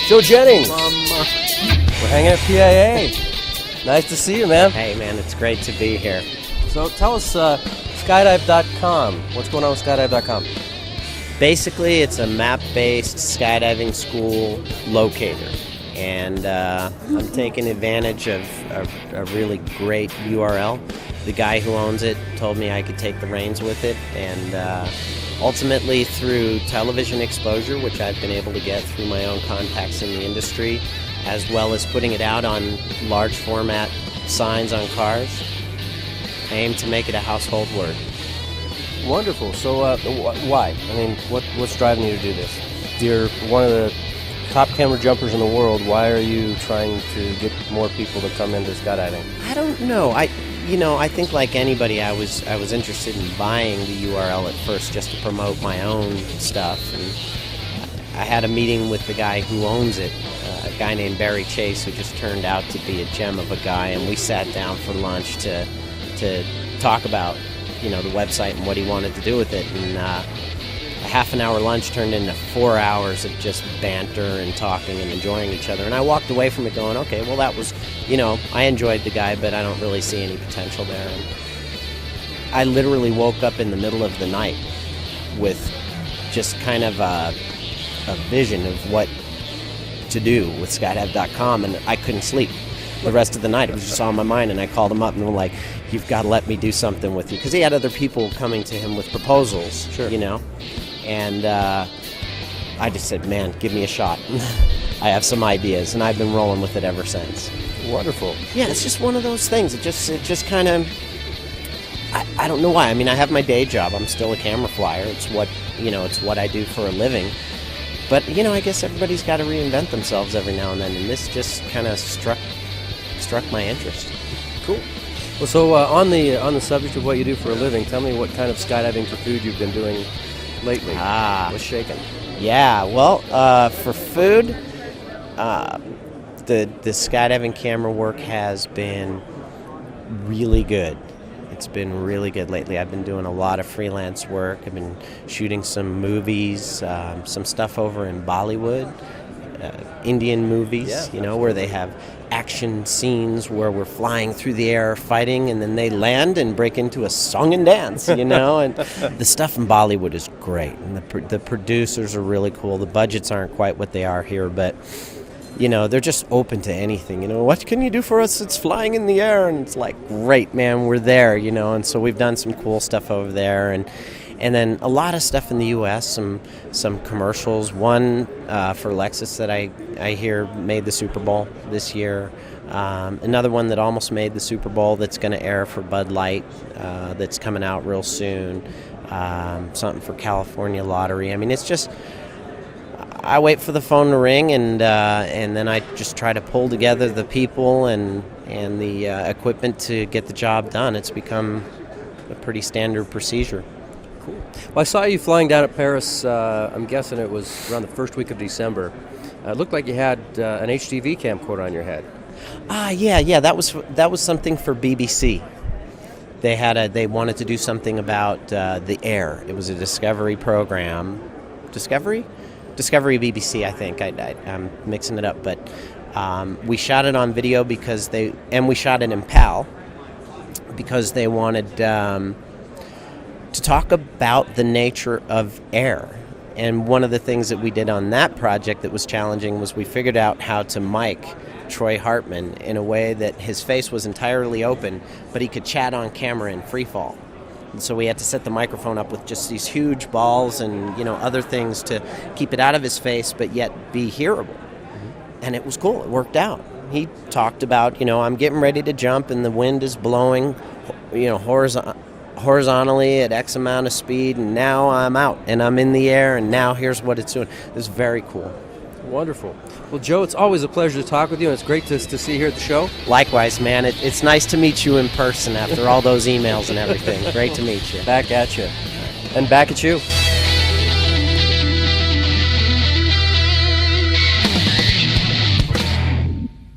Joe Jennings. We're hanging at PIA. Nice to see you, man. Hey, man, it's great to be here. So tell us, skydive.com. What's going on with skydive.com? Basically, it's a map-based skydiving school locator. And I'm taking advantage of a really great URL. The guy who owns it told me I could take the reins with it, and ultimately through television exposure, which I've been able to get through my own contacts in the industry, as well as putting it out on large format signs on cars, I aim to make it a household word. Wonderful. So why? I mean, what's driving you to do this? You're one of the top camera jumpers in the world. Why are you trying to get more people to come into skydiving? I don't know. I think like anybody, I was interested in buying the URL at first just to promote my own stuff. And I had a meeting with the guy who owns it, a guy named Barry Chase, who just turned out to be a gem of a guy, and we sat down for lunch to talk about, the website and what he wanted to do with it. And a half an hour lunch turned into 4 hours of just banter and talking and enjoying each other. And I walked away from it going, okay, well, that was, I enjoyed the guy, but I don't really see any potential there. And I literally woke up in the middle of the night with just kind of a vision of what to do with skydive.com, and I couldn't sleep the rest of the night. It was just on my mind, and I called him up and I'm like, you've got to let me do something with you, because he had other people coming to him with proposals. Sure. And I just said, man, give me a shot. I have some ideas, and I've been rolling with it ever since. Wonderful. Yeah, it's just one of those things. It just kind of, I don't know why. I mean, I have my day job. I'm still a camera flyer. It's what I do for a living. But, I guess everybody's got to reinvent themselves every now and then, and this just kind of struck my interest. Cool. Well, so on the subject of what you do for a living, tell me what kind of skydiving for food you've been doing lately. What's shaking? Yeah, well, for food, the skydiving camera work has been really good. It's been really good lately. I've been doing a lot of freelance work. I've been shooting some movies, some stuff over in Bollywood, Indian movies, where they have action scenes where we're flying through the air fighting, and then they land and break into a song and dance, and the stuff in Bollywood is great, and the producers are really cool. The budgets aren't quite what they are here, but they're just open to anything. What can you do for us? It's flying in the air, and it's like, great, man, we're there, and so we've done some cool stuff over there, and then a lot of stuff in the U.S., some commercials. One for Lexus that I hear made the Super Bowl this year. Another one that almost made the Super Bowl that's going to air for Bud Light that's coming out real soon. Something for California Lottery. I mean, it's just, I wait for the phone to ring, and then I just try to pull together the people and the equipment to get the job done. It's become a pretty standard procedure. Cool. Well, I saw you flying down at Paris. I'm guessing it was around the first week of December. It looked like you had an HDV camcorder on your head. Yeah. That was something for BBC. They wanted to do something about the air. It was a Discovery program. Discovery BBC, I think. I'm mixing it up, but we shot it on video and we shot it in PAL because they wanted to talk about the nature of air. And one of the things that we did on that project that was challenging was we figured out how to mic Troy Hartman in a way that his face was entirely open, but he could chat on camera in free fall. And so we had to set the microphone up with just these huge balls and other things to keep it out of his face, but yet be hearable. Mm-hmm. And it was cool. It worked out. He talked about, I'm getting ready to jump and the wind is blowing, horizontally at X amount of speed, and now I'm out and I'm in the air, and now here's what it's doing. It was very cool. Wonderful. Well, Joe, it's always a pleasure to talk with you, and it's great to see you here at the show. Likewise, man. It's nice to meet you in person after all those emails and everything. Great to meet you. Back at you. And back at you.